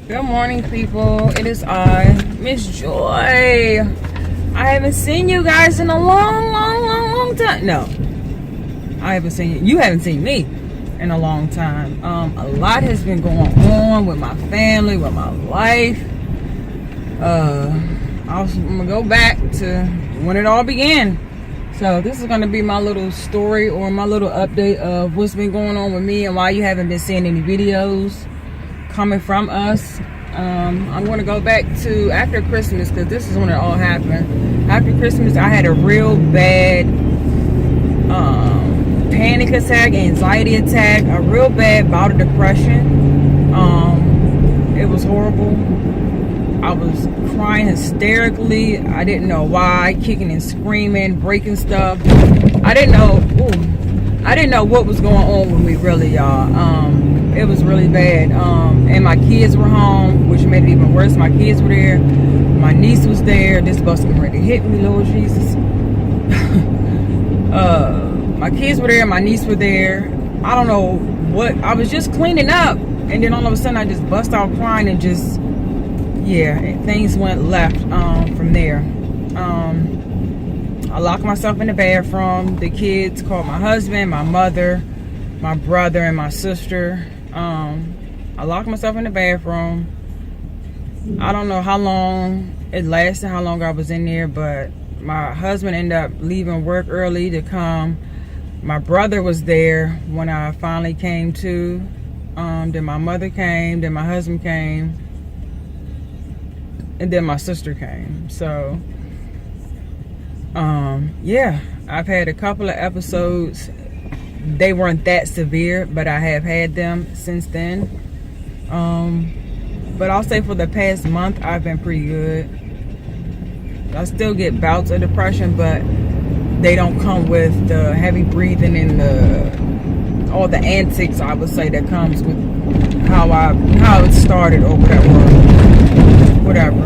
Good morning, people. It is I, Miss Joy. I haven't seen you guys in a long time. No, I haven't seen you. You haven't seen me in a long time. A lot has been going on with my family, with my life. I'm gonna go back to when it all began. So this is gonna be my little story or my little update of what's been going on with me and why you haven't been seeing any videos coming from us. I'm going to go back to after Christmas because this is when it all happened. After Christmas, I had a real bad panic attack, anxiety attack, a real bad bout of depression. It was horrible. I was crying hysterically. I didn't know why, kicking and screaming, breaking stuff. I didn't know what was going on with me, really, y'all. It was really bad. And my kids were home, which made it even worse. My kids were there. My niece was there. This bus was ready to hit me, Lord Jesus. My kids were there. My niece were there. I don't know what. I was just cleaning up. And then all of a sudden, I just bust out crying and just, yeah, things went left from there. I locked myself in the bathroom. The kids called my husband, my mother, my brother, and my sister. I locked myself in the bathroom. I don't know how long it lasted, how long I was in there, but my husband ended up leaving work early to come. My brother was there when I finally came to. Then my mother came, then my husband came, and then my sister came. So yeah, I've had a couple of episodes. They weren't that severe, but I have had them since then. But I'll say for the past month, I've been pretty good. I still get bouts of depression, but they don't come with the heavy breathing and all the antics, I would say, that comes with how it started or whatever.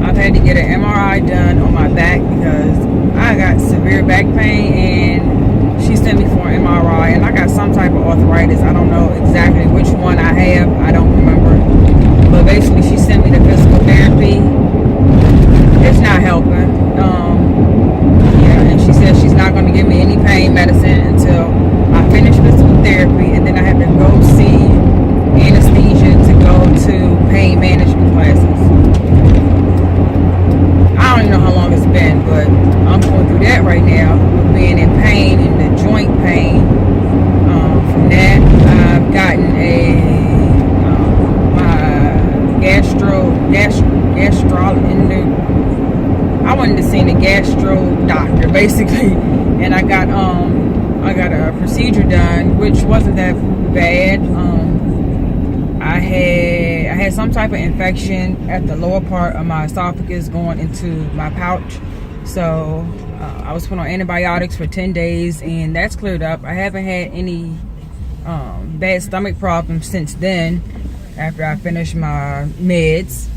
I've had to get an MRI done on my back because I got severe back pain, and she sent me for an MRI, and I got some type of arthritis. I don't know exactly which one I have. I don't remember. But basically, she sent me to physical therapy. It's not helping. Yeah, and she said she's not going to give me any pain medicine until I finish physical therapy, and then I have to go see anesthesia to go to pain management classes. I don't even know how long it's been, but I'm going through that right now, being in pain and the joint pain. From that, I've gotten I wanted to see the gastro doctor, basically, and I got a procedure done, which wasn't that bad. I had some type of infection at the lower part of my esophagus going into my pouch. So I was put on antibiotics for 10 days, and that's cleared up. I haven't had any bad stomach problems since then, after I finished my meds.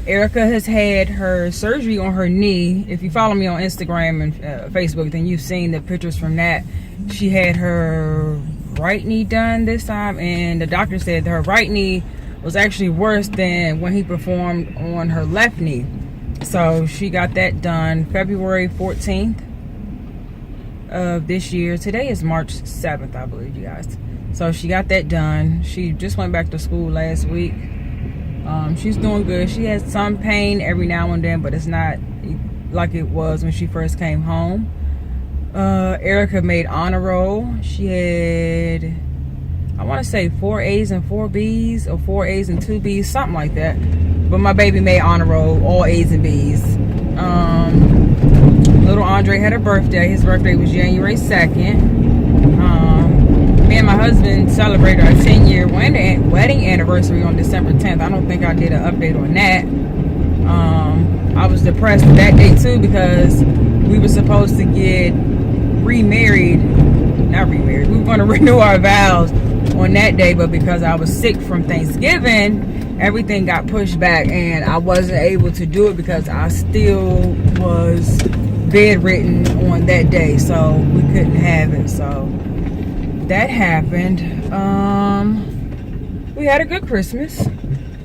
Erica has had her surgery on her knee. If you follow me on Instagram and Facebook, then you've seen the pictures from that. She had her right knee done this time, and the doctor said that her right knee was actually worse than when he performed on her left knee. So she got that done February 14th of this year. Today is March 7th, I believe, you guys. So she got that done. She just went back to school last week. She's doing good. She has some pain every now and then, but it's not like it was when she first came home. Erica made honor roll. She had, I want to say 4 A's and 4 B's, or 4 A's and 2 B's, something like that. But my baby made honor roll, all A's and B's. Little Andre had a birthday. His birthday was January 2nd. Me and my husband celebrated our 10-year wedding anniversary on December 10th. I don't think I did an update on that. I was depressed that day too because we were supposed to get remarried. Not remarried. We were going to renew our vows on that day, but because I was sick from Thanksgiving, everything got pushed back, and I wasn't able to do it because I still was bedridden on that day, so we couldn't have it. So that happened. We we had a good Christmas.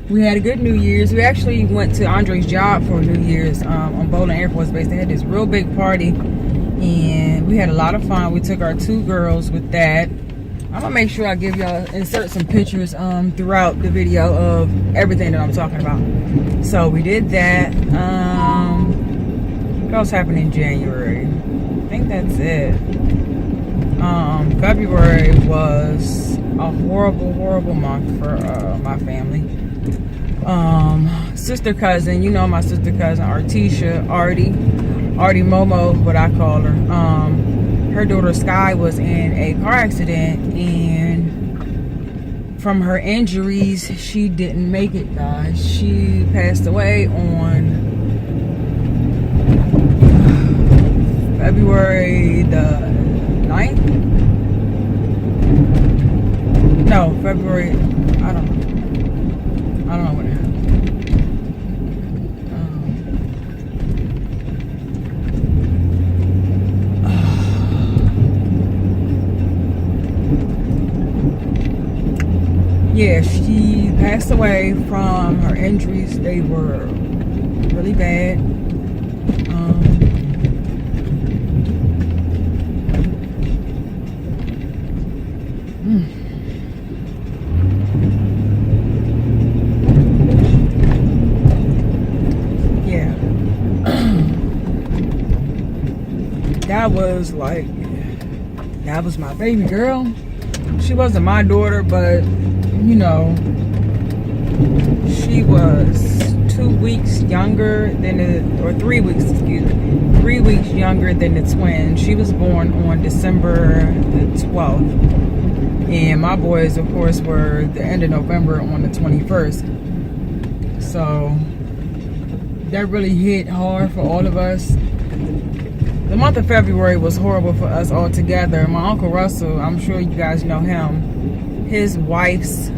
We had a good New Year's. We actually went to Andre's job for New Year's on Bowling Air Force Base. They had this real big party, and we had a lot of fun. We took our 2 girls with that. I'm gonna make sure I give y'all, insert some pictures throughout the video of everything that I'm talking about. So we did that. What else happened in January? I think that's it. February was a horrible month for my family. Sister cousin, you know my sister cousin Artisha, Artie Momo, what I call her. Her daughter Sky was in a car accident, and from her injuries, she didn't make it, guys. She passed away on February the 9th? No, February, I don't know when it happened. Yeah, she passed away from her injuries. They were really bad. Yeah. That was my baby girl. She wasn't my daughter, but you know, she was 2 weeks younger than or 3 weeks, excuse me, 3 weeks younger than the twin. She was born on December the 12th. And my boys, of course, were the end of November on the 21st. So that really hit hard for all of us. The month of February was horrible for us all together. My Uncle Russell, I'm sure you guys know him. His wife's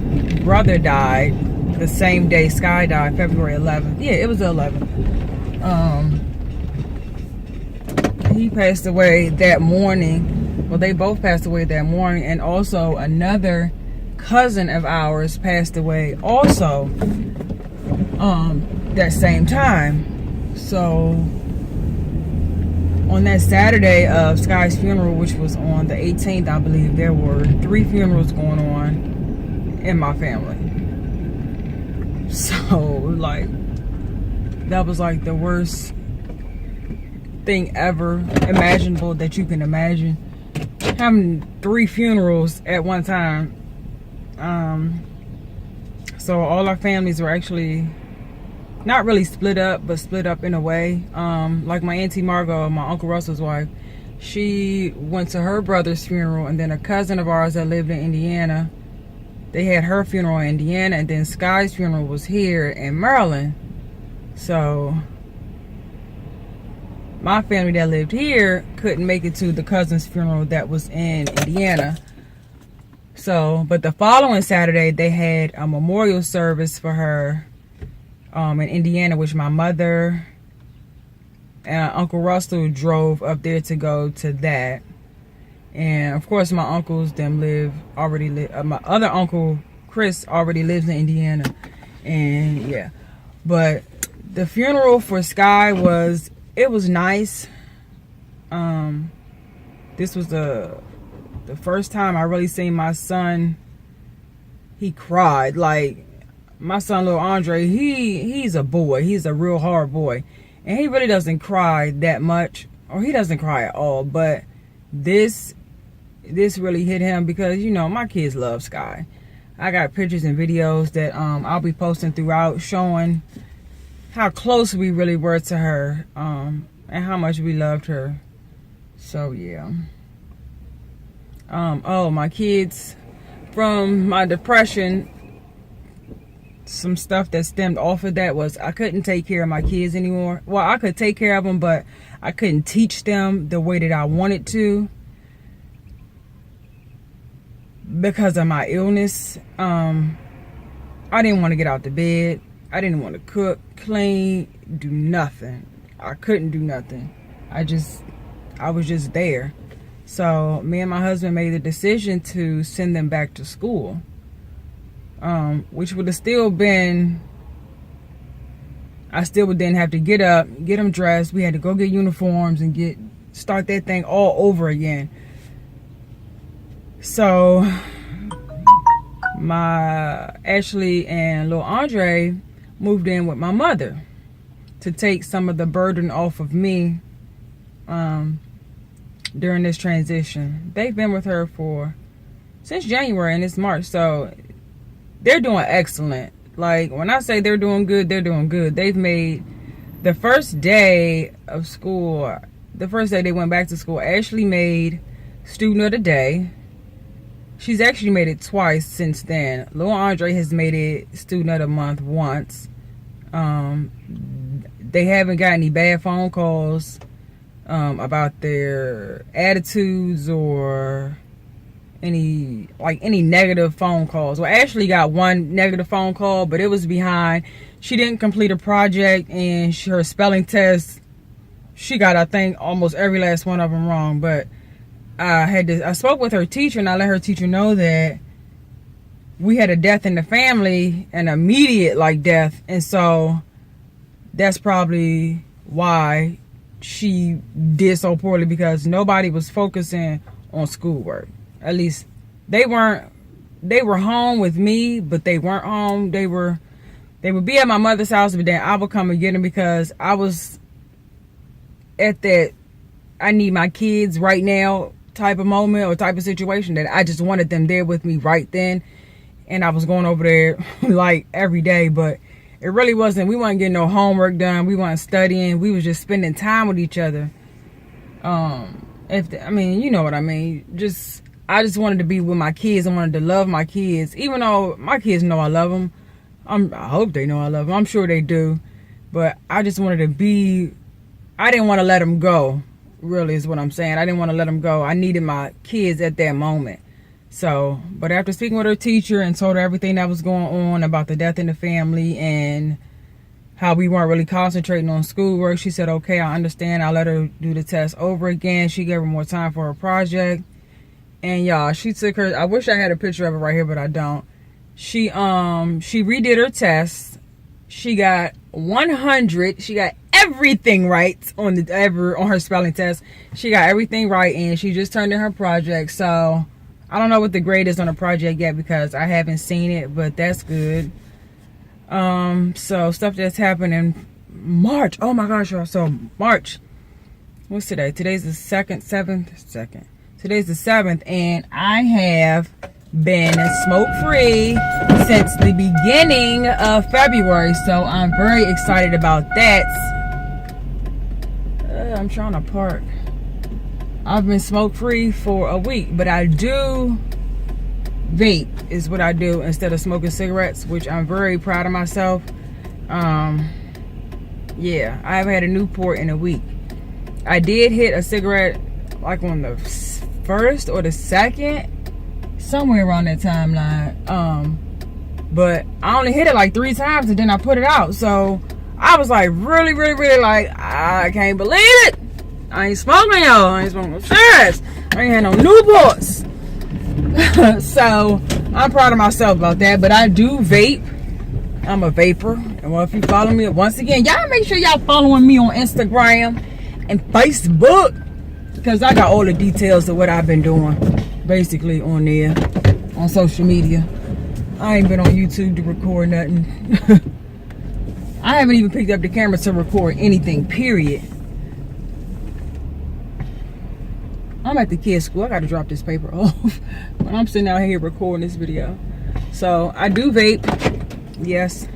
brother died the same day Sky died, February 11th. Yeah, it was the 11th. He passed away that morning. Well, they both passed away that morning, and also another cousin of ours passed away also that same time. So on that Saturday of Sky's funeral, which was on the 18th, I believe, there were 3 funerals going on in my family. So, like, that was like the worst thing ever imaginable that you can imagine. Having 3 funerals at one time. So all our families were actually not really split up, but split up in a way. Like my Auntie Margot, my Uncle Russell's wife, she went to her brother's funeral, and then a cousin of ours that lived in Indiana, they had her funeral in Indiana, and then Sky's funeral was here in Maryland. So my family that lived here couldn't make it to the cousin's funeral that was in Indiana. So, but the following Saturday, they had a memorial service for her in Indiana, which my mother and Uncle Russell drove up there to go to that. And of course, my uncles them my other uncle Chris already lives in Indiana, and yeah. But the funeral for Sky was nice. This was the first time I really seen my son. He cried. Like, my son, little Andre, he's a boy. He's a real hard boy, and he really doesn't cry that much, or he doesn't cry at all. But this really hit him because, you know, my kids love Sky. I got pictures and videos that I'll be posting throughout showing how close we really were to her, and how much we loved her. So yeah. Oh, my kids, from my depression, some stuff that stemmed off of that was I couldn't take care of my kids anymore. Well, I could take care of them, but I couldn't teach them the way that I wanted to because of my illness. I didn't want to get out the bed. I didn't want to cook, clean, do nothing. I couldn't do nothing. I was just there. So me and my husband made the decision to send them back to school. which would have still been, I still would then have to get up, get them dressed. We had to go get uniforms and start that thing all over again. So my Ashley and little Andre moved in with my mother to take some of the burden off of me during this transition. They've been with her since January, and it's March, so they're doing excellent. Like, when I say they're doing good, they're doing good. They've made the first day of school, the first day they went back to school, Ashley made Student of the Day. She's actually made it twice since then. Little Andre has made it Student of the Month once. They haven't got any bad phone calls about their attitudes or any negative phone calls. Well, Ashley got one negative phone call, but it was behind. She didn't complete a project, and her spelling test, she got, I think, almost every last one of them wrong. But I spoke with her teacher, and I let her teacher know that we had a death in the family, an immediate death, and so that's probably why she did so poorly, because nobody was focusing on schoolwork. At least they weren't. They were home with me, but they weren't home. They would be at my mother's house, but then I would come and get them, because I was at that I need my kids right now type of moment or type of situation, that I just wanted them there with me right then. And I was going over there every day, but it really wasn't. We weren't getting no homework done. We weren't studying. We was just spending time with each other. You know what I mean. I just wanted to be with my kids. I wanted to love my kids, even though my kids know I love them. I hope they know I love them. I'm sure they do. But I just wanted to be. I didn't want to let them go. Really, is what I'm saying. I didn't want to let them go. I needed my kids at that moment. So, but after speaking with her teacher and told her everything that was going on about the death in the family and how we weren't really concentrating on schoolwork, she said, okay, I understand. I'll let her do the test over again. She gave her more time for her project. And y'all, she took her, I wish I had a picture of it right here, but I don't. She redid her test. She got 100. She got everything right on her spelling test. She got everything right, and she just turned in her project. So I don't know what the grade is on the project yet, because I haven't seen it, but that's good. So stuff that's happened in March. Oh my gosh, y'all. So March, what's today? Today's the 7th. Today's the 7th, and I have been smoke-free since the beginning of February. So I'm very excited about that. I'm trying to park. I've been smoke-free for a week, but I do vape is what I do instead of smoking cigarettes, which I'm very proud of myself. Yeah, I haven't had a Newport in a week. I did hit a cigarette on the 1st or the 2nd, somewhere around that timeline. But I only hit it 3 times, and then I put it out. So I was really, really, really I can't believe it. I ain't smoking, y'all. I ain't smoking no cigarettes. I ain't had no Newports. So I'm proud of myself about that. But I do vape. I'm a vapor. And well, if you follow me, once again, y'all make sure y'all following me on Instagram and Facebook, because I got all the details of what I've been doing basically on there, on social media. I ain't been on YouTube to record nothing. I haven't even picked up the camera to record anything, period. I'm at the kids' school. I got to drop this paper off. But I'm sitting out here recording this video. So I do vape. Yes.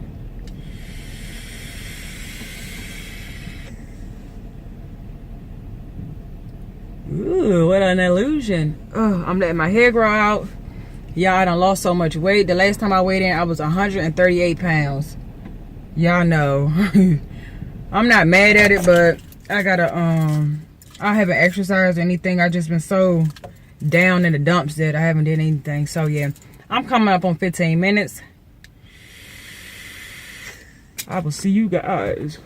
Ooh, what an illusion. I'm letting my hair grow out. Yeah, I done lost so much weight. The last time I weighed in, I was 138 pounds. Y'all know. I'm not mad at it, but I gotta, I haven't exercised or anything. I just been so down in the dumps that I haven't did anything. So yeah, I'm coming up on 15 minutes. I will see you guys.